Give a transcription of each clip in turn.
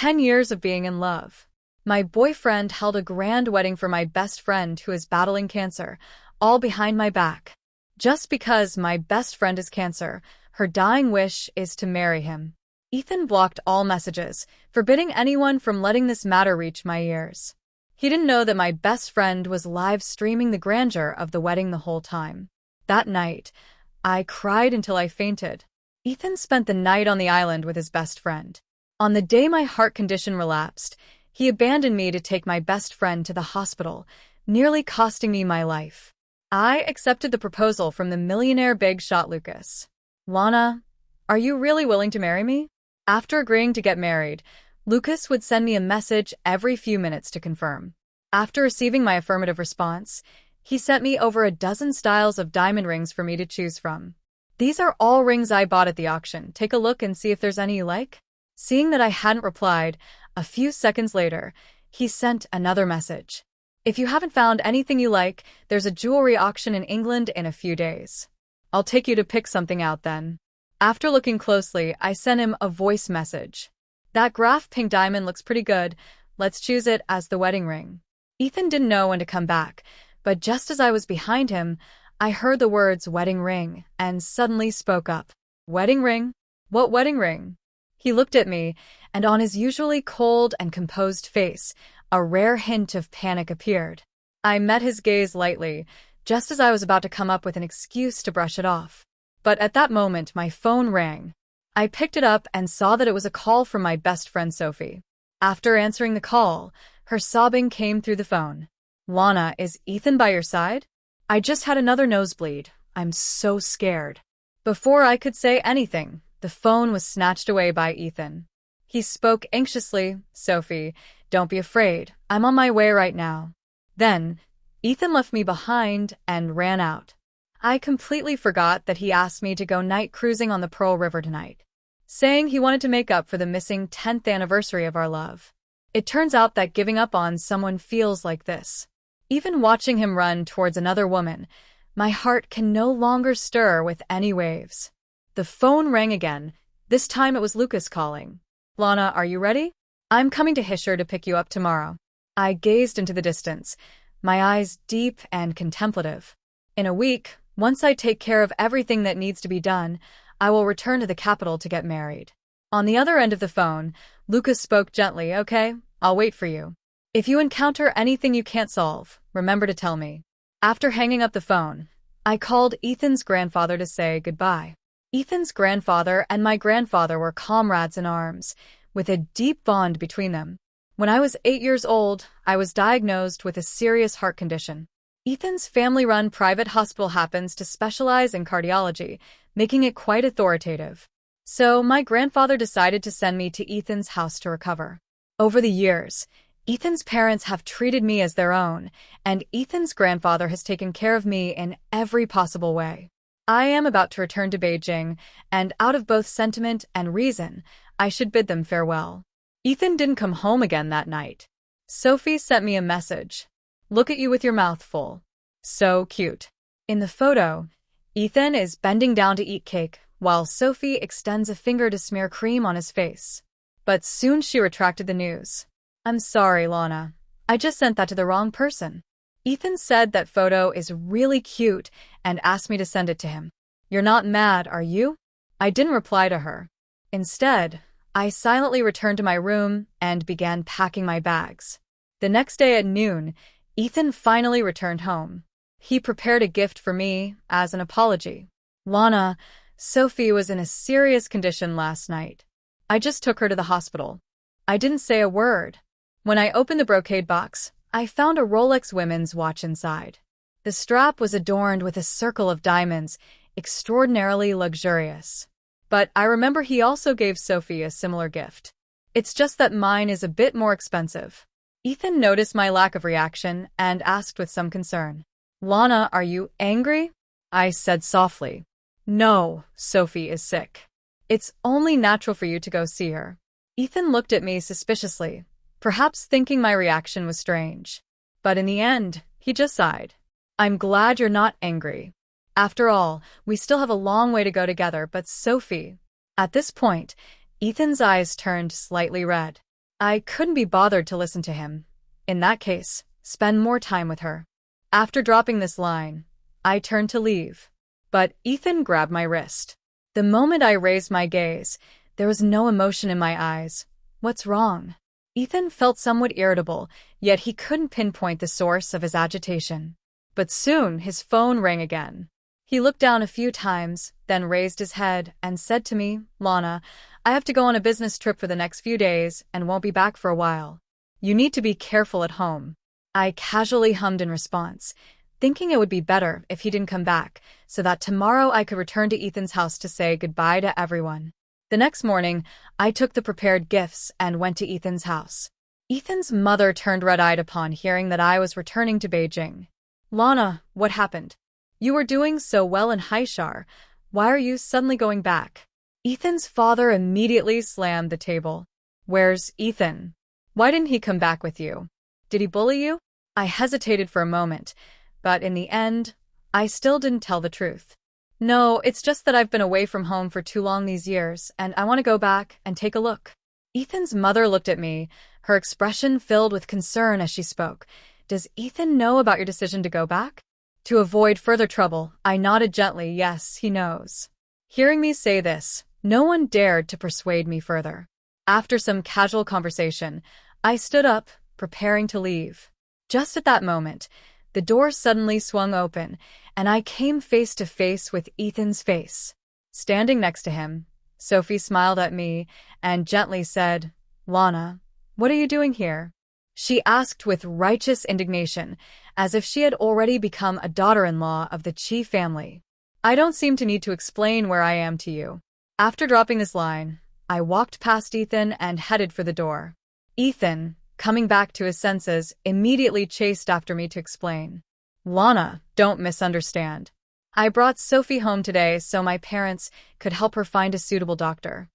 10 years of being in love. My boyfriend held a grand wedding for my best friend who is battling cancer, all behind my back. Just because my best friend is cancer, her dying wish is to marry him. Ethan blocked all messages, forbidding anyone from letting this matter reach my ears. He didn't know that my best friend was live streaming the grandeur of the wedding the whole time. That night, I cried until I fainted. Ethan spent the night on the island with his best friend. On the day my heart condition relapsed, he abandoned me to take my best friend to the hospital, nearly costing me my life. I accepted the proposal from the millionaire big shot Lucas. Lana, are you really willing to marry me? After agreeing to get married, Lucas would send me a message every few minutes to confirm. After receiving my affirmative response, he sent me over a dozen styles of diamond rings for me to choose from. These are all rings I bought at the auction. Take a look and see if there's any you like. Seeing that I hadn't replied, a few seconds later, he sent another message. If you haven't found anything you like, there's a jewelry auction in England in a few days. I'll take you to pick something out then. After looking closely, I sent him a voice message. That graph pink diamond looks pretty good. Let's choose it as the wedding ring. Ethan didn't know when to come back, but just as I was behind him, I heard the words wedding ring and suddenly spoke up. Wedding ring? What wedding ring? He looked at me, and on his usually cold and composed face, a rare hint of panic appeared. I met his gaze lightly, just as I was about to come up with an excuse to brush it off. But at that moment, my phone rang. I picked it up and saw that it was a call from my best friend Sophie. After answering the call, her sobbing came through the phone. Lana, is Ethan by your side? I just had another nosebleed. I'm so scared. Before I could say anything, the phone was snatched away by Ethan. He spoke anxiously. Sophie, don't be afraid. I'm on my way right now. Then, Ethan left me behind and ran out. I completely forgot that he asked me to go night cruising on the Pearl River tonight, saying he wanted to make up for the missing 10th anniversary of our love. It turns out that giving up on someone feels like this. Even watching him run towards another woman, my heart can no longer stir with any waves. The phone rang again. This time it was Lucas calling. Lana, are you ready? I'm coming to Hisher to pick you up tomorrow. I gazed into the distance, my eyes deep and contemplative. In a week, once I take care of everything that needs to be done, I will return to the capital to get married. On the other end of the phone, Lucas spoke gently. Okay, I'll wait for you. If you encounter anything you can't solve, remember to tell me. After hanging up the phone, I called Ethan's grandfather to say goodbye. Ethan's grandfather and my grandfather were comrades in arms, with a deep bond between them. When I was 8 years old, I was diagnosed with a serious heart condition. Ethan's family-run private hospital happens to specialize in cardiology, making it quite authoritative. So my grandfather decided to send me to Ethan's house to recover. Over the years, Ethan's parents have treated me as their own, and Ethan's grandfather has taken care of me in every possible way. I am about to return to Beijing, and out of both sentiment and reason, I should bid them farewell. Ethan didn't come home again that night. Sophie sent me a message. Look at you with your mouth full. So cute. In the photo, Ethan is bending down to eat cake, while Sophie extends a finger to smear cream on his face. But soon she retracted the news. I'm sorry, Lana. I just sent that to the wrong person. Ethan said that photo is really cute and asked me to send it to him. You're not mad, are you? I didn't reply to her. Instead, I silently returned to my room and began packing my bags. The next day at noon, Ethan finally returned home. He prepared a gift for me as an apology. Lana, Sophie was in a serious condition last night. I just took her to the hospital. I didn't say a word. When I opened the brocade box, I found a Rolex women's watch inside. The strap was adorned with a circle of diamonds, extraordinarily luxurious. But I remember he also gave Sophie a similar gift. It's just that mine is a bit more expensive. Ethan noticed my lack of reaction and asked with some concern. Lana, are you angry? I said softly. No, Sophie is sick. It's only natural for you to go see her. Ethan looked at me suspiciously, perhaps thinking my reaction was strange. But in the end, he just sighed. I'm glad you're not angry. After all, we still have a long way to go together, but Sophie... At this point, Ethan's eyes turned slightly red. I couldn't be bothered to listen to him. In that case, spend more time with her. After dropping this line, I turned to leave. But Ethan grabbed my wrist. The moment I raised my gaze, there was no emotion in my eyes. What's wrong? Ethan felt somewhat irritable, yet he couldn't pinpoint the source of his agitation. But soon his phone rang again. He looked down a few times, then raised his head and said to me, "Lana, I have to go on a business trip for the next few days and won't be back for a while. You need to be careful at home." I casually hummed in response, thinking it would be better if he didn't come back, so that tomorrow I could return to Ethan's house to say goodbye to everyone. The next morning, I took the prepared gifts and went to Ethan's house. Ethan's mother turned red-eyed upon hearing that I was returning to Beijing. "Lana, what happened? You were doing so well in Haishar. Why are you suddenly going back?" Ethan's father immediately slammed the table. "Where's Ethan? Why didn't he come back with you? Did he bully you?" I hesitated for a moment, but in the end, I still didn't tell the truth. "No, it's just that I've been away from home for too long these years, and I want to go back and take a look." Ethan's mother looked at me, her expression filled with concern as she spoke. "Does Ethan know about your decision to go back?" To avoid further trouble, I nodded gently, "Yes, he knows." Hearing me say this, no one dared to persuade me further. After some casual conversation, I stood up, preparing to leave. Just at that moment, the door suddenly swung open, and I came face to face with Ethan's face. Standing next to him, Sophie smiled at me and gently said, "Lana, what are you doing here?" She asked with righteous indignation, as if she had already become a daughter-in-law of the Chi family. "I don't seem to need to explain where I am to you." After dropping this line, I walked past Ethan and headed for the door. Ethan, coming back to his senses, immediately chased after me to explain. "Lana, don't misunderstand. I brought Sophie home today so my parents could help her find a suitable doctor.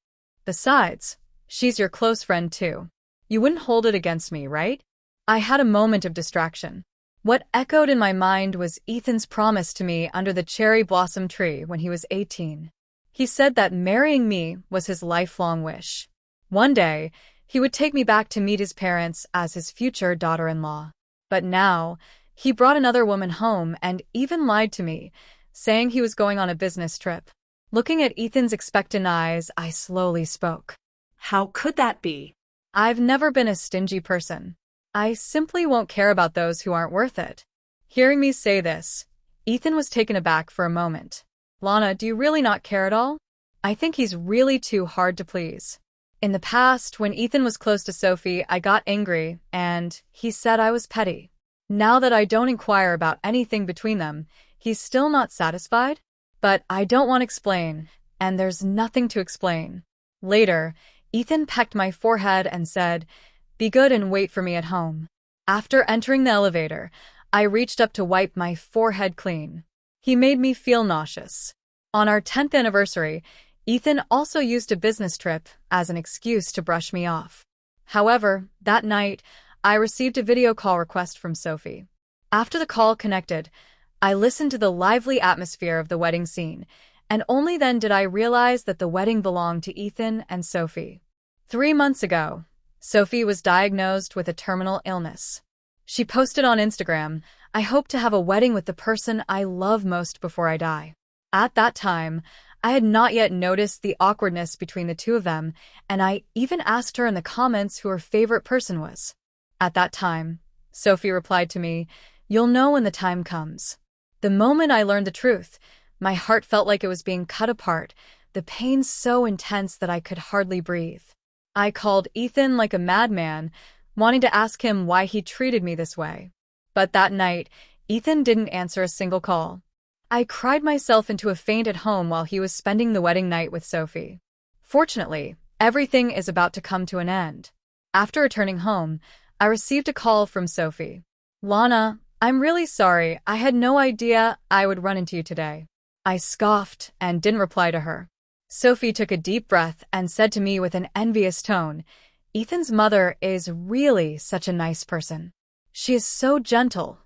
Besides, she's your close friend too. You wouldn't hold it against me, right?" I had a moment of distraction. What echoed in my mind was Ethan's promise to me under the cherry blossom tree when he was 18. He said that marrying me was his lifelong wish. One day, he would take me back to meet his parents as his future daughter-in-law. But now, he brought another woman home and even lied to me, saying he was going on a business trip. Looking at Ethan's expectant eyes, I slowly spoke. "How could that be?" "I've never been a stingy person. I simply won't care about those who aren't worth it." Hearing me say this, Ethan was taken aback for a moment. "Lana, do you really not care at all? I think he's really too hard to please." In the past, when Ethan was close to Sophie, I got angry, and he said I was petty. Now that I don't inquire about anything between them, he's still not satisfied? But I don't want to explain, and there's nothing to explain. Later, Ethan pecked my forehead and said, "Be good and wait for me at home." After entering the elevator, I reached up to wipe my forehead clean. He made me feel nauseous. On our 10th anniversary, Ethan also used a business trip as an excuse to brush me off. However, that night, I received a video call request from Sophie. After the call connected, I listened to the lively atmosphere of the wedding scene, and only then did I realize that the wedding belonged to Ethan and Sophie. 3 months ago, Sophie was diagnosed with a terminal illness. She posted on Instagram, "I hope to have a wedding with the person I love most before I die." At that time, I had not yet noticed the awkwardness between the two of them, and I even asked her in the comments who her favorite person was. At that time, Sophie replied to me, "You'll know when the time comes." The moment I learned the truth, my heart felt like it was being cut apart, the pain so intense that I could hardly breathe. I called Ethan like a madman, wanting to ask him why he treated me this way. But that night, Ethan didn't answer a single call. I cried myself into a faint at home while he was spending the wedding night with Sophie. Fortunately, everything is about to come to an end. After returning home, I received a call from Sophie. "Lana, I'm really sorry. I had no idea I would run into you today." I scoffed and didn't reply to her. Sophie took a deep breath and said to me with an envious tone, "Ethan's mother is really such a nice person. She is so gentle,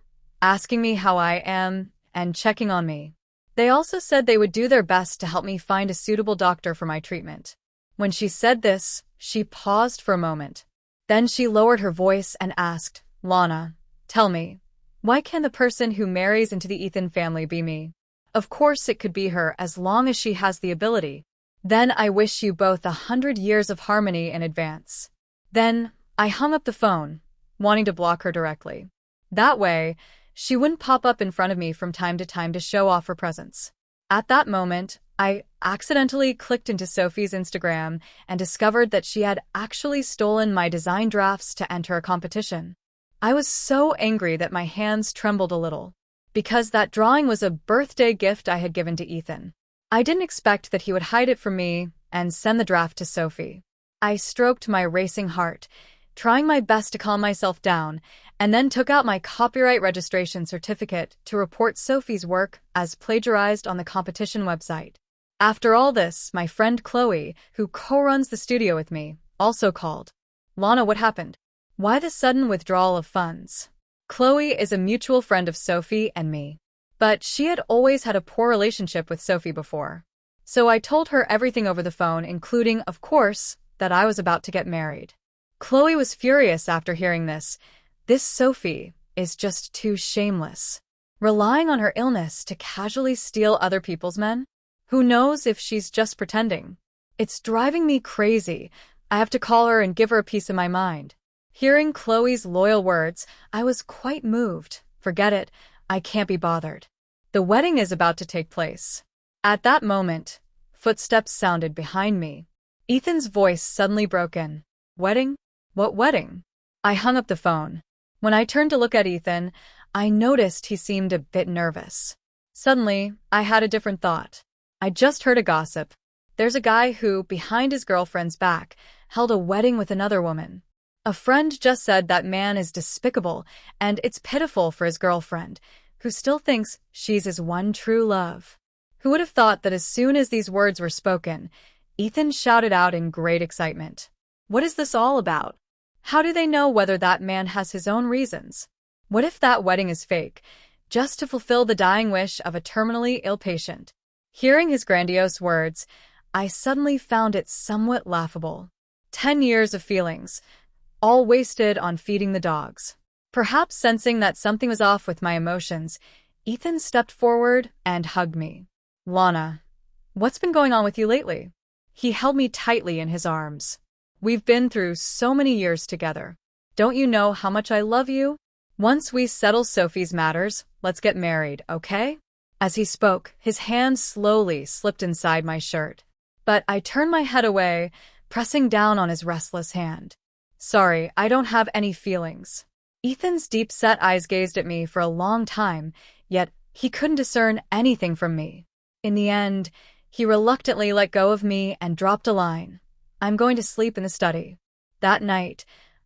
asking me how I am and checking on me." They also said they would do their best to help me find a suitable doctor for my treatment. When she said this, she paused for a moment. Then she lowered her voice and asked, Lana, tell me, why can't the person who marries into the Ethan family be me? Of course it could be her as long as she has the ability. Then I wish you both 100 years of harmony in advance. Then I hung up the phone, wanting to block her directly. That way, she wouldn't pop up in front of me from time to show off her presence. At that moment, I accidentally clicked into Sophie's Instagram and discovered that she had actually stolen my design drafts to enter a competition. I was so angry that my hands trembled a little, because that drawing was a birthday gift I had given to Ethan. I didn't expect that he would hide it from me and send the draft to Sophie. I stroked my racing heart, trying my best to calm myself down, and then took out my copyright registration certificate to report Sophie's work as plagiarized on the competition website. After all this, my friend Chloe, who co-runs the studio with me, also called. Lana, what happened? Why the sudden withdrawal of funds? Chloe is a mutual friend of Sophie and me, but she had always had a poor relationship with Sophie before. So I told her everything over the phone, including, of course, that I was about to get married. Chloe was furious after hearing this. This Sophie is just too shameless. Relying on her illness to casually steal other people's men? Who knows if she's just pretending? It's driving me crazy. I have to call her and give her a piece of my mind. Hearing Chloe's loyal words, I was quite moved. Forget it, I can't be bothered. The wedding is about to take place. At that moment, footsteps sounded behind me. Ethan's voice suddenly broke in. Wedding? What wedding? I hung up the phone. When I turned to look at Ethan, I noticed he seemed a bit nervous. Suddenly, I had a different thought. I just heard a gossip. There's a guy who, behind his girlfriend's back, held a wedding with another woman. A friend just said that man is despicable, and it's pitiful for his girlfriend, who still thinks she's his one true love. Who would have thought that as soon as these words were spoken, Ethan shouted out in great excitement. What is this all about? How do they know whether that man has his own reasons? What if that wedding is fake, just to fulfill the dying wish of a terminally ill patient? Hearing his grandiose words, I suddenly found it somewhat laughable. 10 years of feelings, all wasted on feeding the dogs. Perhaps sensing that something was off with my emotions, Ethan stepped forward and hugged me. Lana, what's been going on with you lately? He held me tightly in his arms. We've been through so many years together. Don't you know how much I love you? Once we settle Sophie's matters, let's get married, okay? As he spoke, his hand slowly slipped inside my shirt. But I turned my head away, pressing down on his restless hand. Sorry, I don't have any feelings. Ethan's deep-set eyes gazed at me for a long time, yet he couldn't discern anything from me. In the end, he reluctantly let go of me and dropped a line. I'm going to sleep in the study. That night,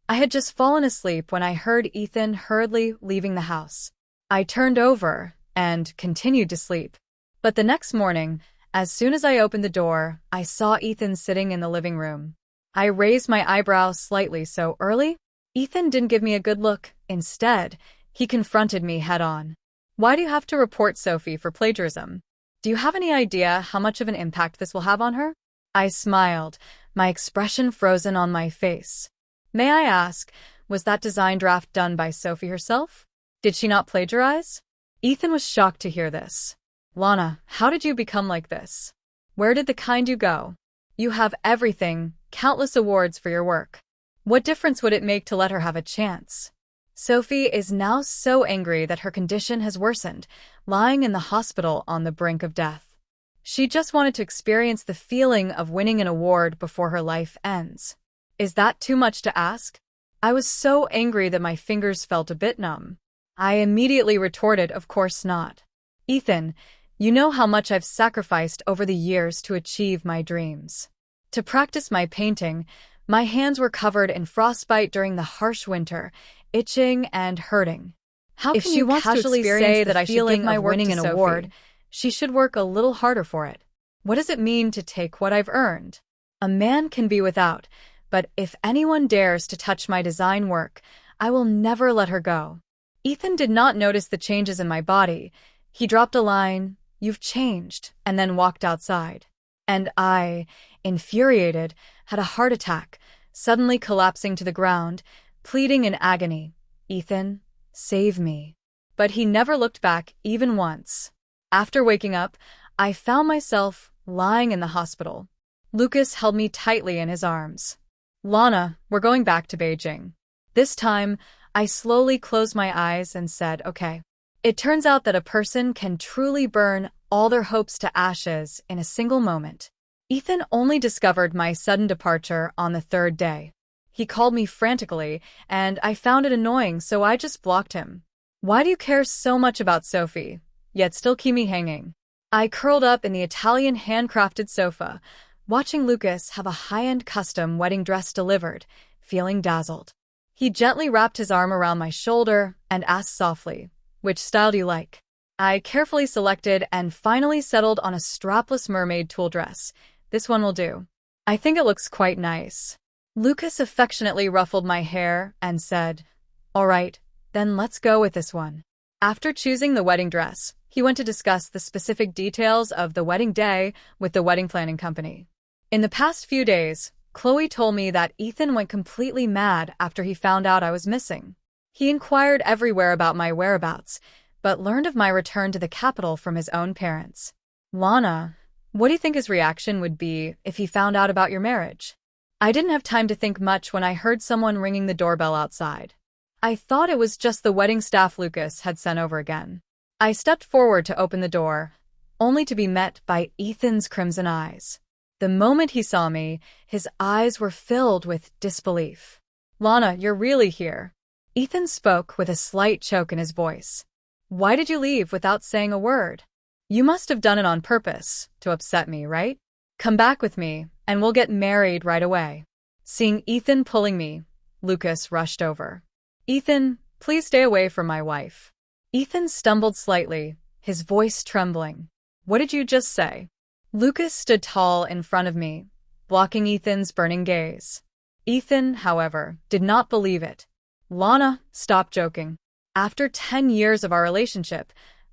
I had just fallen asleep when I heard Ethan hurriedly leaving the house. I turned over and continued to sleep. But the next morning, as soon as I opened the door, I saw Ethan sitting in the living room. I raised my eyebrows slightly. So early? Ethan didn't give me a good look. Instead, he confronted me head-on. Why do you have to report Sophie for plagiarism? Do you have any idea how much of an impact this will have on her? I smiled, my expression frozen on my face. May I ask, was that design draft done by Sophie herself? Did she not plagiarize? Ethan was shocked to hear this. Lana, how did you become like this? Where did the kind you go? You have everything, countless awards for your work. What difference would it make to let her have a chance? Sophie is now so angry that her condition has worsened, lying in the hospital on the brink of death. She just wanted to experience the feeling of winning an award before her life ends. Is that too much to ask? I was so angry that my fingers felt a bit numb. I immediately retorted, of course not. Ethan, you know how much I've sacrificed over the years to achieve my dreams. To practice my painting, my hands were covered in frostbite during the harsh winter, itching and hurting. How can you casually say that I should give my winning an award? She should work a little harder for it. What does it mean to take what I've earned? A man can be without, but if anyone dares to touch my design work, I will never let her go. Ethan did not notice the changes in my body. He dropped a line, "You've changed," and then walked outside. And I, infuriated, had a heart attack, suddenly collapsing to the ground, pleading in agony, "Ethan, save me." But he never looked back even once. After waking up, I found myself lying in the hospital. Lucas held me tightly in his arms. "Lana, we're going back to Beijing." This time, I slowly closed my eyes and said, "Okay." It turns out that a person can truly burn all their hopes to ashes in a single moment. Ethan only discovered my sudden departure on the third day. He called me frantically, and I found it annoying, so I just blocked him. Why do you care so much about Sophie, yet still keep me hanging? I curled up in the Italian handcrafted sofa, watching Lucas have a high-end custom wedding dress delivered, feeling dazzled. He gently wrapped his arm around my shoulder and asked softly, "Which style do you like?" I carefully selected and finally settled on a strapless mermaid tulle dress. "This one will do. I think it looks quite nice." Lucas affectionately ruffled my hair and said, "All right, then let's go with this one." After choosing the wedding dress, he went to discuss the specific details of the wedding day with the wedding planning company. In the past few days, Chloe told me that Ethan went completely mad after he found out I was missing. He inquired everywhere about my whereabouts, but learned of my return to the capital from his own parents. "Lana, what do you think his reaction would be if he found out about your marriage?" I didn't have time to think much when I heard someone ringing the doorbell outside. I thought it was just the wedding staff Lucas had sent over again. I stepped forward to open the door, only to be met by Ethan's crimson eyes. The moment he saw me, his eyes were filled with disbelief. "Lana, you're really here." Ethan spoke with a slight choke in his voice. "Why did you leave without saying a word? You must have done it on purpose, to upset me, right? Come back with me, and we'll get married right away." Seeing Ethan pulling me, Lucas rushed over. "Ethan, please stay away from my wife." Ethan stumbled slightly, his voice trembling. "What did you just say?" Lucas stood tall in front of me, blocking Ethan's burning gaze. Ethan, however, did not believe it. "Lana, stop joking. After 10 years of our relationship,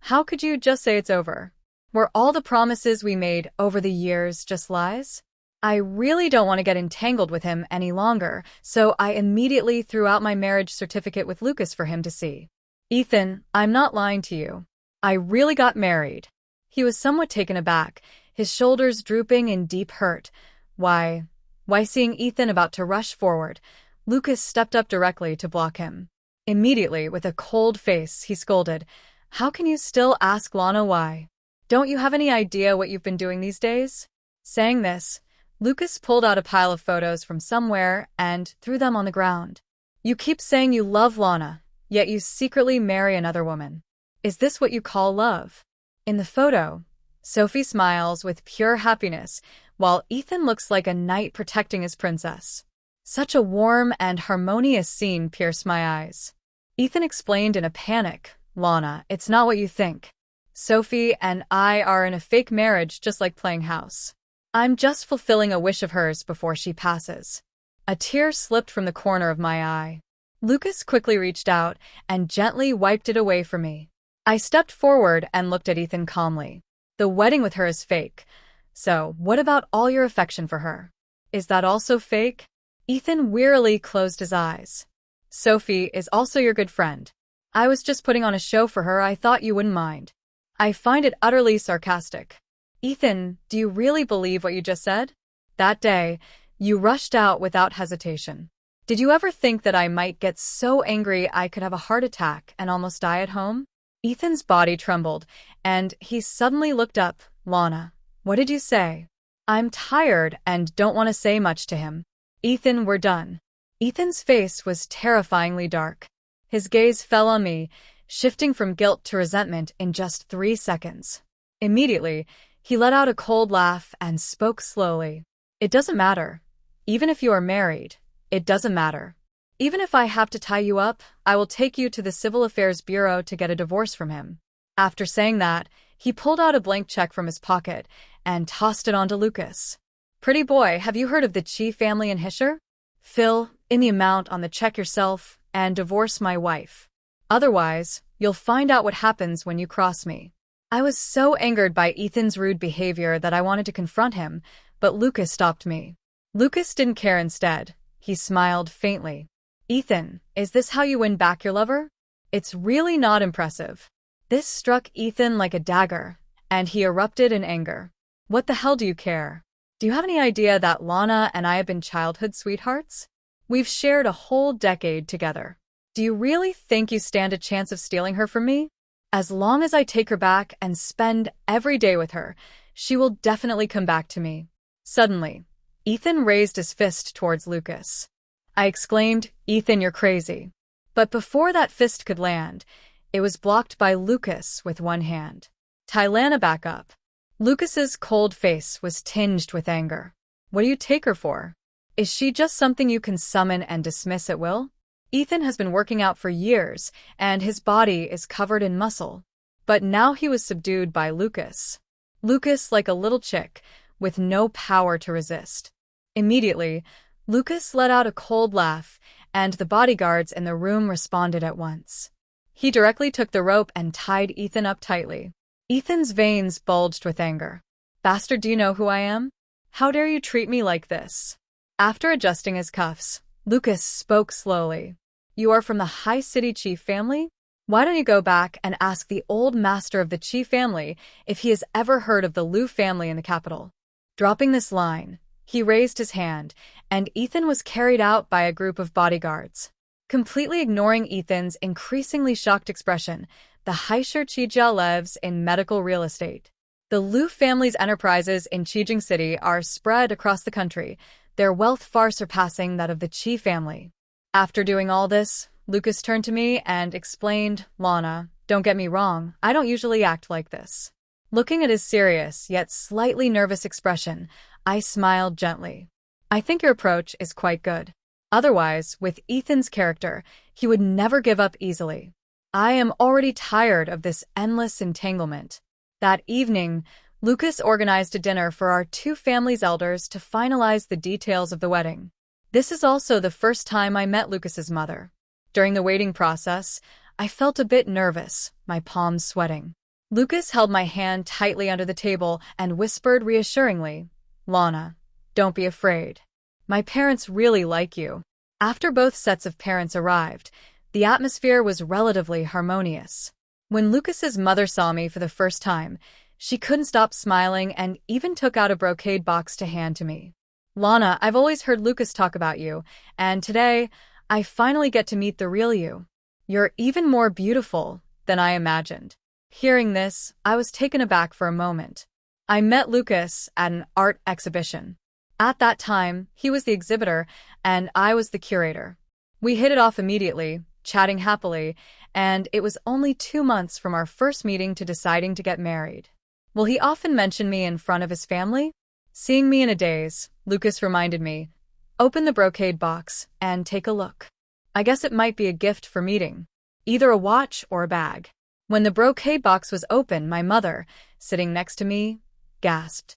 how could you just say it's over? Were all the promises we made over the years just lies?" I really don't want to get entangled with him any longer, so I immediately threw out my marriage certificate with Lucas for him to see. "Ethan, I'm not lying to you. I really got married." He was somewhat taken aback, his shoulders drooping in deep hurt. Why, seeing Ethan about to rush forward, Lucas stepped up directly to block him. Immediately, with a cold face, he scolded, "How can you still ask Lana why? Don't you have any idea what you've been doing these days?" Saying this, Lucas pulled out a pile of photos from somewhere and threw them on the ground. "You keep saying you love Lana, yet you secretly marry another woman. Is this what you call love?" In the photo, Sophie smiles with pure happiness, while Ethan looks like a knight protecting his princess. Such a warm and harmonious scene pierced my eyes. Ethan explained in a panic, "Lana, it's not what you think. Sophie and I are in a fake marriage just like playing house. I'm just fulfilling a wish of hers before she passes." A tear slipped from the corner of my eye. Lucas quickly reached out and gently wiped it away from me. I stepped forward and looked at Ethan calmly. "The wedding with her is fake. So, what about all your affection for her? Is that also fake?" Ethan wearily closed his eyes. "Sophie is also your good friend. I was just putting on a show for her. I thought you wouldn't mind." I find it utterly sarcastic. "Ethan, do you really believe what you just said? That day, you rushed out without hesitation. Did you ever think that I might get so angry I could have a heart attack and almost die at home?" Ethan's body trembled, and he suddenly looked up. "Lana, what did you say?" I'm tired and don't want to say much to him. "Ethan, we're done." Ethan's face was terrifyingly dark. His gaze fell on me, shifting from guilt to resentment in just 3 seconds. Immediately, he let out a cold laugh and spoke slowly. "It doesn't matter. Even if you are married, it doesn't matter. Even if I have to tie you up, I will take you to the Civil Affairs Bureau to get a divorce from him." After saying that, he pulled out a blank check from his pocket and tossed it onto Lucas. "Pretty boy, have you heard of the Chi family in Hisher? Fill in the amount on the check yourself and divorce my wife. Otherwise, you'll find out what happens when you cross me." I was so angered by Ethan's rude behavior that I wanted to confront him, but Lucas stopped me. Lucas didn't care instead. He smiled faintly. Ethan, is this how you win back your lover? It's really not impressive. This struck Ethan like a dagger, and he erupted in anger. What the hell do you care? Do you have any idea that Lana and I have been childhood sweethearts? We've shared a whole decade together. Do you really think you stand a chance of stealing her from me? As long as I take her back and spend every day with her, she will definitely come back to me. Suddenly, Ethan raised his fist towards Lucas. I exclaimed, Ethan, you're crazy. But before that fist could land, it was blocked by Lucas with one hand. Tylana, back up. Lucas's cold face was tinged with anger. What do you take her for? Is she just something you can summon and dismiss at will? Ethan has been working out for years, and his body is covered in muscle. But now he was subdued by Lucas. Lucas like a little chick, with no power to resist. Immediately, Lucas let out a cold laugh, and the bodyguards in the room responded at once. He directly took the rope and tied Ethan up tightly. Ethan's veins bulged with anger. Bastard, do you know who I am? How dare you treat me like this? After adjusting his cuffs, Lucas spoke slowly. You are from the High City Chief family? Why don't you go back and ask the old master of the Chief family if he has ever heard of the Liu family in the capital? Dropping this line, he raised his hand, and Ethan was carried out by a group of bodyguards. Completely ignoring Ethan's increasingly shocked expression, the Haisher Chijia lives in medical real estate. The Liu family's enterprises in Qijing City are spread across the country, their wealth far surpassing that of the Qi family. After doing all this, Lucas turned to me and explained, Lana, don't get me wrong, I don't usually act like this. Looking at his serious yet slightly nervous expression, I smiled gently. I think your approach is quite good. Otherwise, with Ethan's character, he would never give up easily. I am already tired of this endless entanglement. That evening, Lucas organized a dinner for our two families' elders to finalize the details of the wedding. This is also the first time I met Lucas's mother. During the waiting process, I felt a bit nervous, my palms sweating. Lucas held my hand tightly under the table and whispered reassuringly, Lana, don't be afraid. My parents really like you. After both sets of parents arrived, the atmosphere was relatively harmonious. When Lucas's mother saw me for the first time, she couldn't stop smiling and even took out a brocade box to hand to me. Lana, I've always heard Lucas talk about you, and today, I finally get to meet the real you. You're even more beautiful than I imagined. Hearing this, I was taken aback for a moment. I met Lucas at an art exhibition. At that time, he was the exhibitor, and I was the curator. We hit it off immediately, chatting happily, and it was only 2 months from our first meeting to deciding to get married. Will he often mention me in front of his family? Seeing me in a daze, Lucas reminded me, open the brocade box and take a look. I guess it might be a gift for meeting. Either a watch or a bag. When the brocade box was open, my mother, sitting next to me, gasped.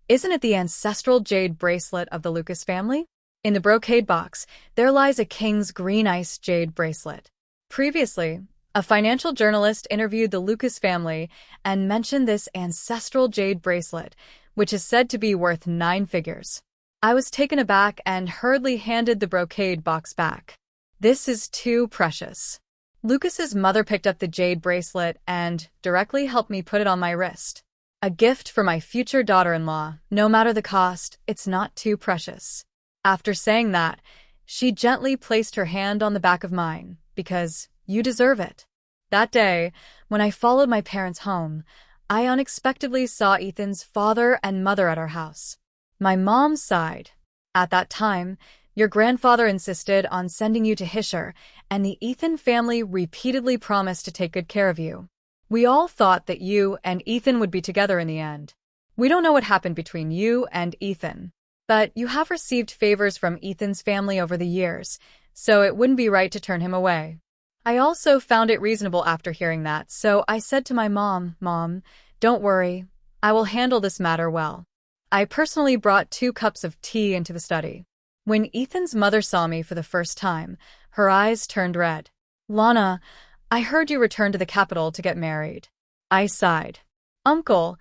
Isn't it the ancestral jade bracelet of the Lucas family? In the brocade box, there lies a king's green ice jade bracelet. Previously, a financial journalist interviewed the Lucas family and mentioned this ancestral jade bracelet, which is said to be worth 9 figures. I was taken aback and hurriedly handed the brocade box back. This is too precious. Lucas's mother picked up the jade bracelet and directly helped me put it on my wrist. A gift for my future daughter-in-law. No matter the cost, it's not too precious. After saying that, she gently placed her hand on the back of mine, because you deserve it. That day, when I followed my parents home, I unexpectedly saw Ethan's father and mother at our house. My mom sighed. At that time, your grandfather insisted on sending you to Hisher, and the Ethan family repeatedly promised to take good care of you. We all thought that you and Ethan would be together in the end. We don't know what happened between you and Ethan, but you have received favors from Ethan's family over the years, so it wouldn't be right to turn him away. I also found it reasonable after hearing that, so I said to my mom, Mom, don't worry, I will handle this matter well. I personally brought 2 cups of tea into the study. When Ethan's mother saw me for the first time, her eyes turned red. Lana, I heard you returned to the capital to get married. I sighed. Uncle,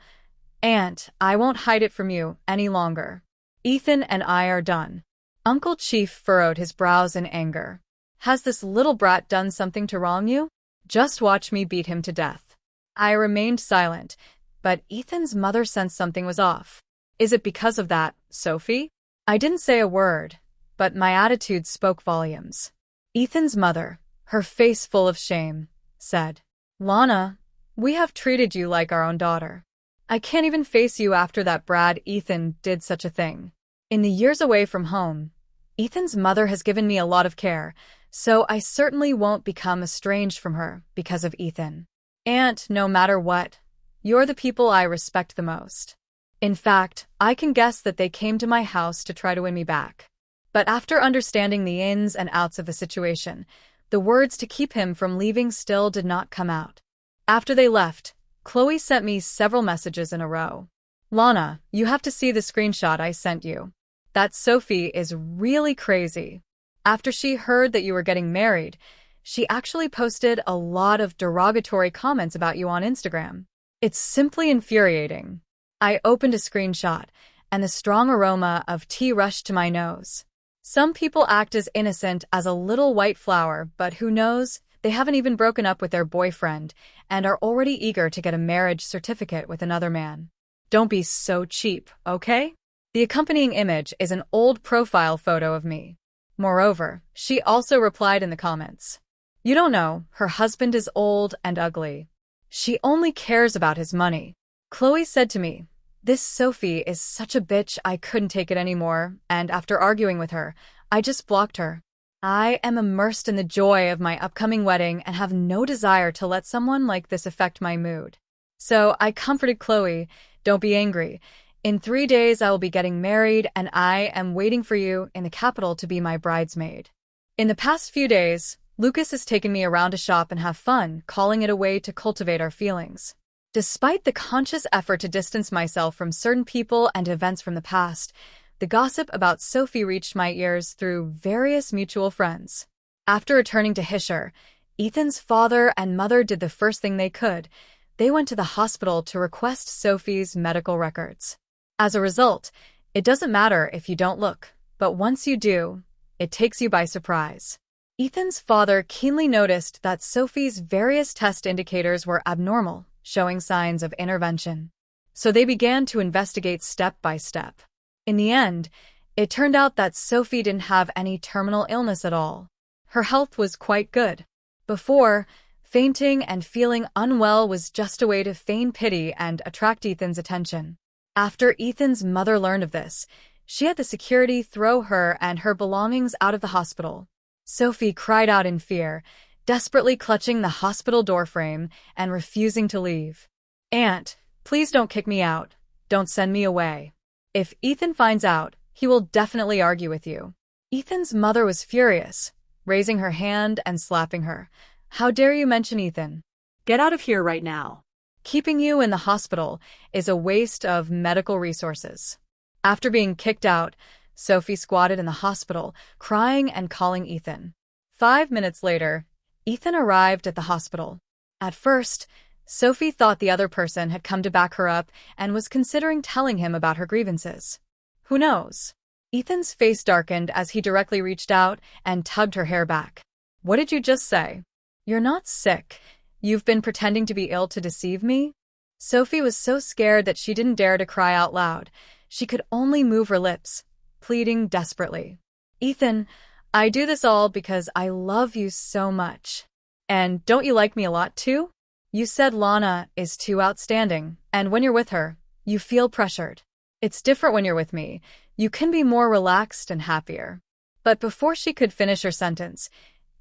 Aunt, I won't hide it from you any longer. Ethan and I are done. Uncle Chief furrowed his brows in anger. Has this little brat done something to wrong you? Just watch me beat him to death. I remained silent, but Ethan's mother sensed something was off. Is it because of that, Sophie? I didn't say a word, but my attitude spoke volumes. Ethan's mother, her face full of shame, said, Lana, we have treated you like our own daughter. I can't even face you after that Brad Ethan did such a thing. In the years away from home, Ethan's mother has given me a lot of care, so I certainly won't become estranged from her because of Ethan. Aunt, no matter what, you're the people I respect the most. In fact, I can guess that they came to my house to try to win me back. But after understanding the ins and outs of the situation, the words to keep him from leaving still did not come out. After they left, Chloe sent me several messages in a row. Lana, you have to see the screenshot I sent you. That Sophie is really crazy. After she heard that you were getting married, she actually posted a lot of derogatory comments about you on Instagram. It's simply infuriating. I opened a screenshot, and the strong aroma of tea rushed to my nose. Some people act as innocent as a little white flower, but who knows, they haven't even broken up with their boyfriend and are already eager to get a marriage certificate with another man. Don't be so cheap, okay? The accompanying image is an old profile photo of me. Moreover, she also replied in the comments. You don't know, her husband is old and ugly. She only cares about his money. Chloe said to me, this Sophie is such a bitch I couldn't take it anymore, and after arguing with her, I just blocked her. I am immersed in the joy of my upcoming wedding and have no desire to let someone like this affect my mood. So I comforted Chloe, don't be angry. In 3 days I will be getting married and I am waiting for you in the capital to be my bridesmaid. In the past few days, Lucas has taken me around to shop and have fun, calling it a way to cultivate our feelings. Despite the conscious effort to distance myself from certain people and events from the past, the gossip about Sophie reached my ears through various mutual friends. After returning to Hisher, Ethan's father and mother did the first thing they could. They went to the hospital to request Sophie's medical records. As a result, it doesn't matter if you don't look, but once you do, it takes you by surprise. Ethan's father keenly noticed that Sophie's various test indicators were abnormal, showing signs of intervention. So they began to investigate step by step. In the end, it turned out that Sophie didn't have any terminal illness at all. Her health was quite good. Before, fainting and feeling unwell was just a way to feign pity and attract Ethan's attention. After Ethan's mother learned of this, she had the security throw her and her belongings out of the hospital. Sophie cried out in fear, desperately clutching the hospital doorframe and refusing to leave. Aunt, please don't kick me out. Don't send me away. If Ethan finds out, he will definitely argue with you. Ethan's mother was furious, raising her hand and slapping her. How dare you mention Ethan? Get out of here right now. Keeping you in the hospital is a waste of medical resources. After being kicked out, Sophie squatted in the hospital, crying and calling Ethan. 5 minutes later, Ethan arrived at the hospital. At first, Sophie thought the other person had come to back her up and was considering telling him about her grievances. Who knows? Ethan's face darkened as he directly reached out and tugged her hair back. What did you just say? You're not sick. You've been pretending to be ill to deceive me? Sophie was so scared that she didn't dare to cry out loud. She could only move her lips, pleading desperately. Ethan, I do this all because I love you so much. And don't you like me a lot too? You said Lana is too outstanding, and when you're with her, you feel pressured. It's different when you're with me. You can be more relaxed and happier. But before she could finish her sentence,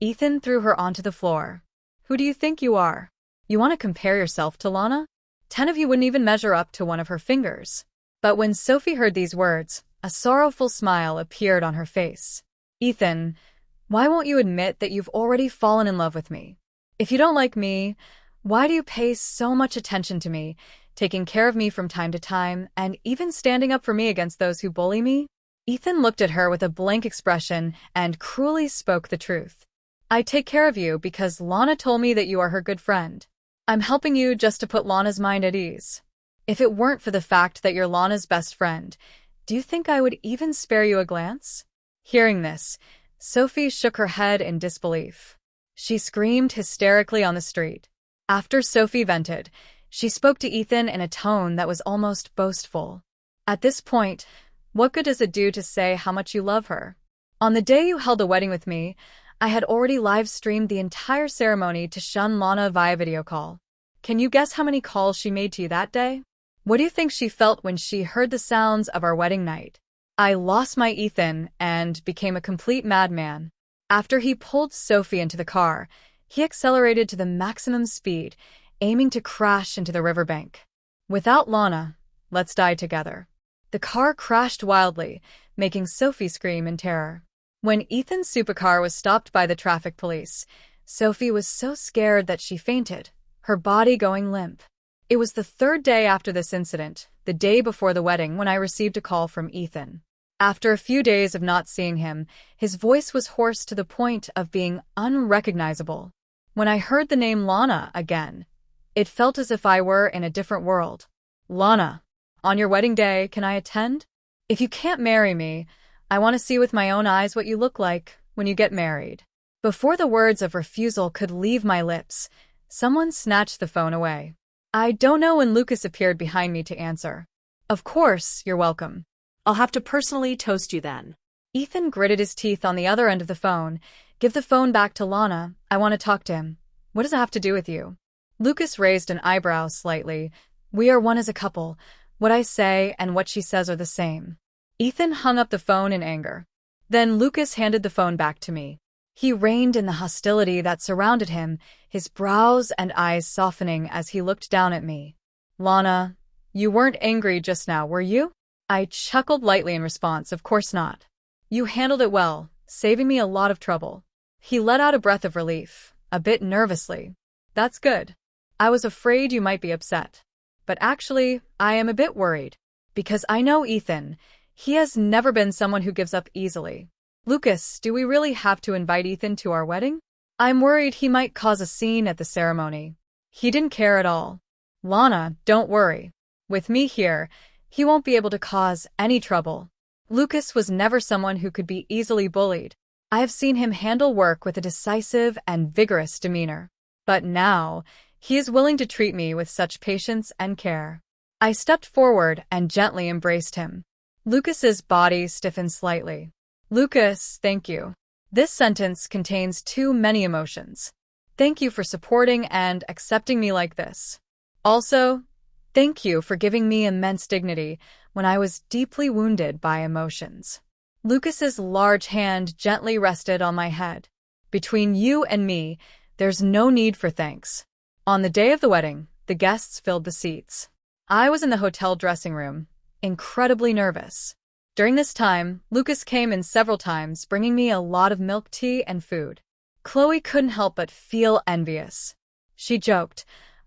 Ethan threw her onto the floor. Who do you think you are? You want to compare yourself to Lana? 10 of you wouldn't even measure up to one of her fingers. But when Sophie heard these words, a sorrowful smile appeared on her face. Ethan, why won't you admit that you've already fallen in love with me? If you don't like me, why do you pay so much attention to me, taking care of me from time to time, and even standing up for me against those who bully me? Ethan looked at her with a blank expression and cruelly spoke the truth. I take care of you because Lana told me that you are her good friend. I'm helping you just to put Lana's mind at ease. If it weren't for the fact that you're Lana's best friend, do you think I would even spare you a glance? Hearing this, Sophie shook her head in disbelief. She screamed hysterically on the street. After Sophie vented, she spoke to Ethan in a tone that was almost boastful. At this point, what good does it do to say how much you love her? On the day you held a wedding with me, I had already live-streamed the entire ceremony to shun Lana via video call. Can you guess how many calls she made to you that day? What do you think she felt when she heard the sounds of our wedding night? I lost my Ethan and became a complete madman. After he pulled Sophie into the car, he accelerated to the maximum speed, aiming to crash into the riverbank. Without Lana, let's die together. The car crashed wildly, making Sophie scream in terror. When Ethan's supercar was stopped by the traffic police, Sophie was so scared that she fainted, her body going limp. It was the third day after this incident, the day before the wedding, when I received a call from Ethan. After a few days of not seeing him, his voice was hoarse to the point of being unrecognizable. When I heard the name Lana again, it felt as if I were in a different world. Lana, on your wedding day, can I attend? If you can't marry me, I want to see with my own eyes what you look like when you get married. Before the words of refusal could leave my lips, someone snatched the phone away. I don't know when Lucas appeared behind me to answer. Of course, you're welcome. I'll have to personally toast you then. Ethan gritted his teeth on the other end of the phone. Give the phone back to Lana. I want to talk to him. What does it have to do with you? Lucas raised an eyebrow slightly. We are one as a couple. What I say and what she says are the same. Ethan hung up the phone in anger. Then Lucas handed the phone back to me. He reined in the hostility that surrounded him, his brows and eyes softening as he looked down at me. Lana, you weren't angry just now, were you? I chuckled lightly in response. Of course not. You handled it well, saving me a lot of trouble. He let out a breath of relief, a bit nervously. That's good. I was afraid you might be upset. But actually, I am a bit worried. Because I know Ethan. He has never been someone who gives up easily. Lucas, do we really have to invite Ethan to our wedding? I'm worried he might cause a scene at the ceremony. He didn't care at all. Lana, don't worry. With me here, he won't be able to cause any trouble. Lucas was never someone who could be easily bullied. I have seen him handle work with a decisive and vigorous demeanor. But now, he is willing to treat me with such patience and care. I stepped forward and gently embraced him. Lucas's body stiffened slightly. Lucas, thank you. This sentence contains too many emotions. Thank you for supporting and accepting me like this. Also, thank you for giving me immense dignity when I was deeply wounded by emotions. Lucas's large hand gently rested on my head. Between you and me, there's no need for thanks. On the day of the wedding, the guests filled the seats. I was in the hotel dressing room, incredibly nervous. During this time, Lucas came in several times, bringing me a lot of milk tea and food. Chloe couldn't help but feel envious. She joked,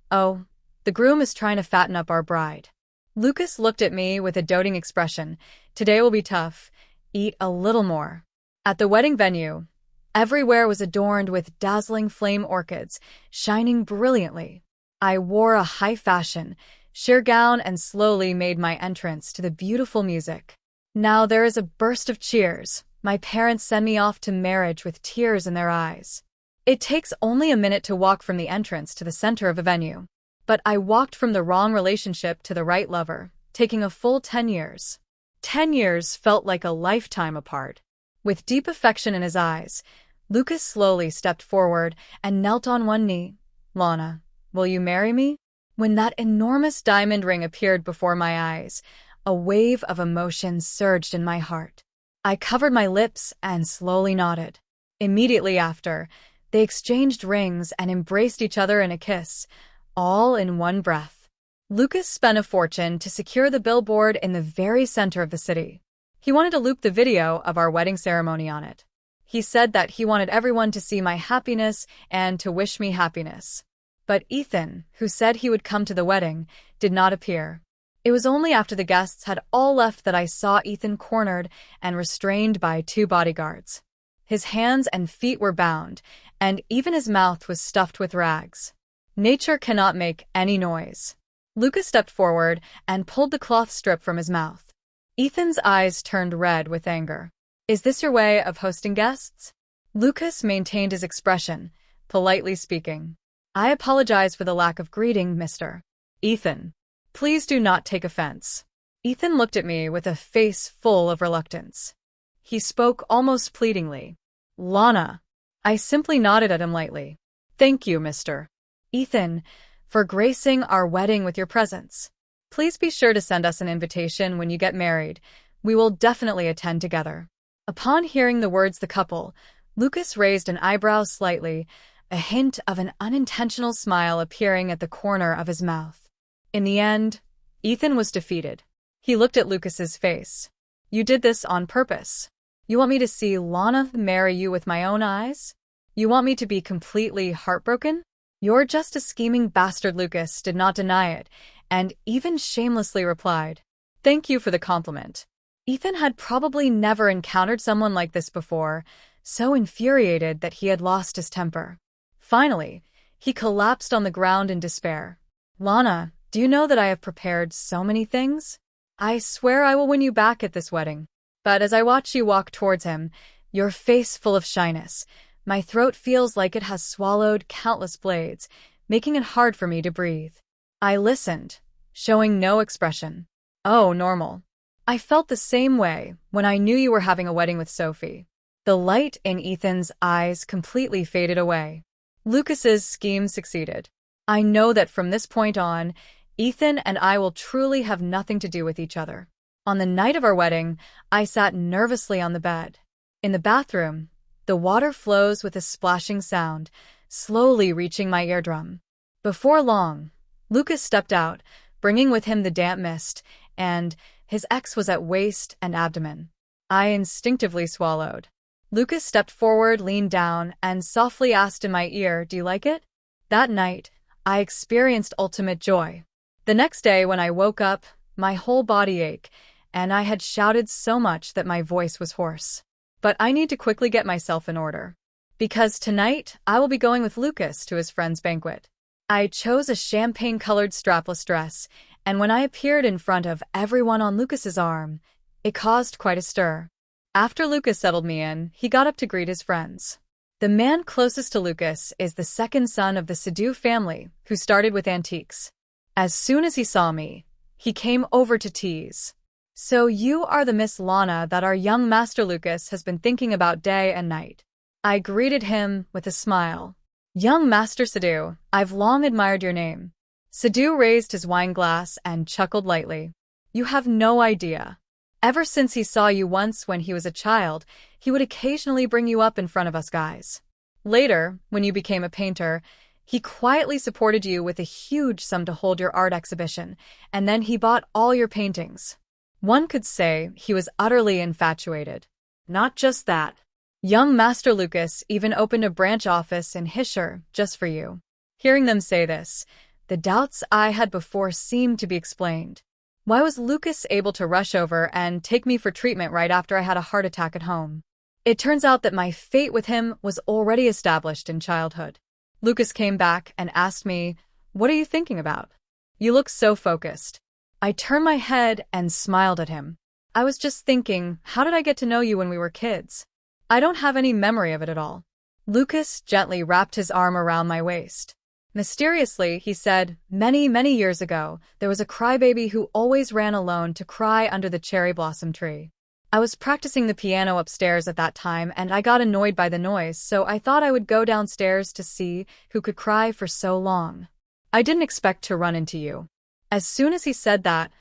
"Oh, the groom is trying to fatten up our bride." Lucas looked at me with a doting expression. "Today will be tough. Eat a little more." At the wedding venue, everywhere was adorned with dazzling flame orchids, shining brilliantly. I wore a high-fashion, sheer gown and slowly made my entrance to the beautiful music. Now there is a burst of cheers. My parents send me off to marriage with tears in their eyes. It takes only a minute to walk from the entrance to the center of a venue. But I walked from the wrong relationship to the right lover, taking a full 10 years. 10 years felt like a lifetime apart. With deep affection in his eyes, Lucas slowly stepped forward and knelt on one knee. Lana, will you marry me? When that enormous diamond ring appeared before my eyes, a wave of emotion surged in my heart. I covered my lips and slowly nodded. Immediately after, they exchanged rings and embraced each other in a kiss, all in one breath. Lucas spent a fortune to secure the billboard in the very center of the city. He wanted to loop the video of our wedding ceremony on it. He said that he wanted everyone to see my happiness and to wish me happiness. But Ethan, who said he would come to the wedding, did not appear. It was only after the guests had all left that I saw Ethan cornered and restrained by 2 bodyguards. His hands and feet were bound, and even his mouth was stuffed with rags. Nature cannot make any noise. Lucas stepped forward and pulled the cloth strip from his mouth. Ethan's eyes turned red with anger. Is this your way of hosting guests? Lucas maintained his expression, politely speaking. I apologize for the lack of greeting, Mr. Ethan. Please do not take offense. Ethan looked at me with a face full of reluctance. He spoke almost pleadingly. Lana. I simply nodded at him lightly. Thank you, Mr. Ethan, for gracing our wedding with your presence. Please be sure to send us an invitation when you get married. We will definitely attend together. Upon hearing the words the couple, Lucas raised an eyebrow slightly, a hint of an unintentional smile appearing at the corner of his mouth. In the end, Ethan was defeated. He looked at Lucas's face. You did this on purpose. You want me to see Lana marry you with my own eyes? You want me to be completely heartbroken? You're just a scheming bastard. Lucas did not deny it, and even shamelessly replied, Thank you for the compliment. Ethan had probably never encountered someone like this before, so infuriated that he had lost his temper. Finally, he collapsed on the ground in despair. Lana, do you know that I have prepared so many things? I swear I will win you back at this wedding. But as I watch you walk towards him, your face full of shyness, my throat feels like it has swallowed countless blades, making it hard for me to breathe. I listened, showing no expression. Oh, normal. I felt the same way when I knew you were having a wedding with Sophie. The light in Ethan's eyes completely faded away. Lucas's scheme succeeded. I know that from this point on, Ethan and I will truly have nothing to do with each other. On the night of our wedding, I sat nervously on the bed. In the bathroom, the water flows with a splashing sound, slowly reaching my eardrum. Before long, Lucas stepped out, bringing with him the damp mist, and his X was at waist and abdomen. I instinctively swallowed. Lucas stepped forward, leaned down, and softly asked in my ear, Do you like it? That night, I experienced ultimate joy. The next day when I woke up, my whole body ached, and I had shouted so much that my voice was hoarse. But I need to quickly get myself in order. Because tonight, I will be going with Lucas to his friend's banquet. I chose a champagne-colored strapless dress, and when I appeared in front of everyone on Lucas's arm, it caused quite a stir. After Lucas settled me in, he got up to greet his friends. The man closest to Lucas is the second son of the Sadu family, who started with antiques. As soon as he saw me, he came over to tease. So you are the Miss Lana that our young Master Lucas has been thinking about day and night. I greeted him with a smile. Young Master Sadu, I've long admired your name. Sadu raised his wine glass and chuckled lightly. You have no idea. Ever since he saw you once when he was a child, he would occasionally bring you up in front of us guys. Later, when you became a painter, he quietly supported you with a huge sum to hold your art exhibition, and then he bought all your paintings. One could say he was utterly infatuated. Not just that. Young Master Lucas even opened a branch office in Hisher just for you. Hearing them say this, the doubts I had before seemed to be explained. Why was Lucas able to rush over and take me for treatment right after I had a heart attack at home? It turns out that my fate with him was already established in childhood. Lucas came back and asked me, What are you thinking about? You look so focused. I turned my head and smiled at him. I was just thinking, how did I get to know you when we were kids? I don't have any memory of it at all. Lucas gently wrapped his arm around my waist. Mysteriously, he said, many, many years ago, there was a crybaby who always ran alone to cry under the cherry blossom tree. I was practicing the piano upstairs at that time, and I got annoyed by the noise, so I thought I would go downstairs to see who could cry for so long. I didn't expect to run into you. As soon as he said that,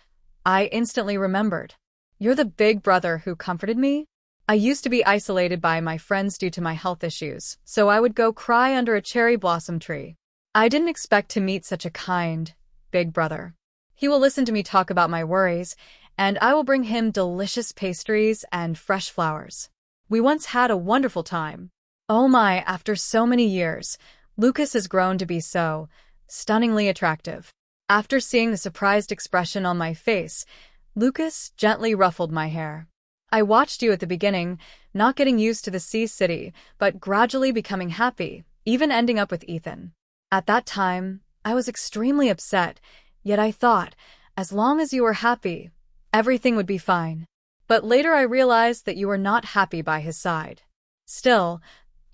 I instantly remembered. You're the big brother who comforted me? I used to be isolated by my friends due to my health issues, so I would go cry under a cherry blossom tree. I didn't expect to meet such a kind, big brother. He will listen to me talk about my worries, and I will bring him delicious pastries and fresh flowers. We once had a wonderful time. Oh my, after so many years, Lucas has grown to be so stunningly attractive. After seeing the surprised expression on my face, Lucas gently ruffled my hair. I watched you at the beginning, not getting used to the sea city, but gradually becoming happy, even ending up with Ethan. At that time, I was extremely upset, yet I thought, as long as you were happy, everything would be fine. But later I realized that you were not happy by his side. Still,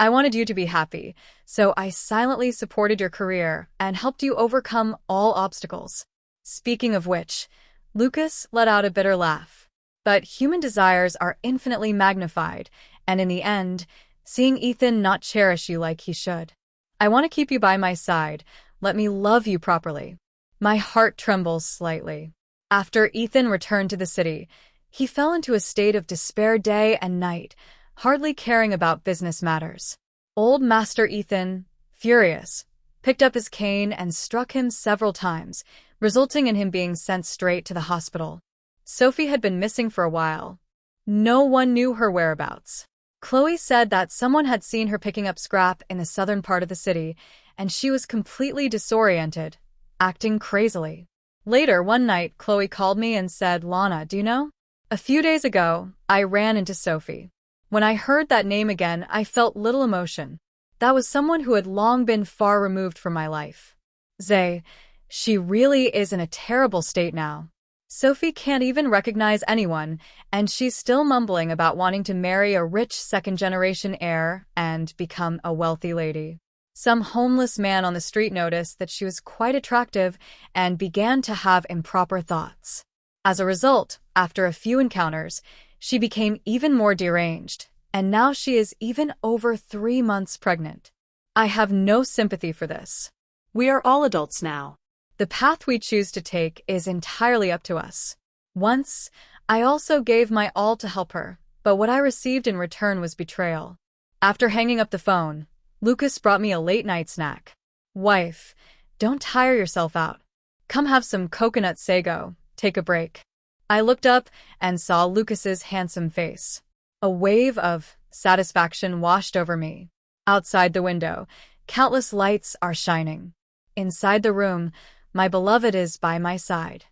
I wanted you to be happy, so I silently supported your career and helped you overcome all obstacles. Speaking of which, Lucas let out a bitter laugh. But human desires are infinitely magnified, and in the end, seeing Ethan not cherish you like he should. I want to keep you by my side. Let me love you properly. My heart trembles slightly. After Ethan returned to the city, he fell into a state of despair day and night, hardly caring about business matters. Old Master Ethan, furious, picked up his cane and struck him several times, resulting in him being sent straight to the hospital. Sophie had been missing for a while. No one knew her whereabouts. Chloe said that someone had seen her picking up scrap in the southern part of the city, and she was completely disoriented, acting crazily. Later, one night, Chloe called me and said, "Lana, do you know? A few days ago, I ran into Sophie. When I heard that name again, I felt little emotion. That was someone who had long been far removed from my life. Zay, she really is in a terrible state now. Sophie can't even recognize anyone, and she's still mumbling about wanting to marry a rich second-generation heir and become a wealthy lady. Some homeless man on the street noticed that she was quite attractive and began to have improper thoughts. As a result, after a few encounters, she became even more deranged, and now she is even over 3 months pregnant. I have no sympathy for this. We are all adults now. The path we choose to take is entirely up to us. Once, I also gave my all to help her, but what I received in return was betrayal. After hanging up the phone, Lucas brought me a late-night snack. Wife, don't tire yourself out. Come have some coconut sago, take a break. I looked up and saw Lucas's handsome face. A wave of satisfaction washed over me. Outside the window, countless lights are shining. Inside the room, my beloved is by my side.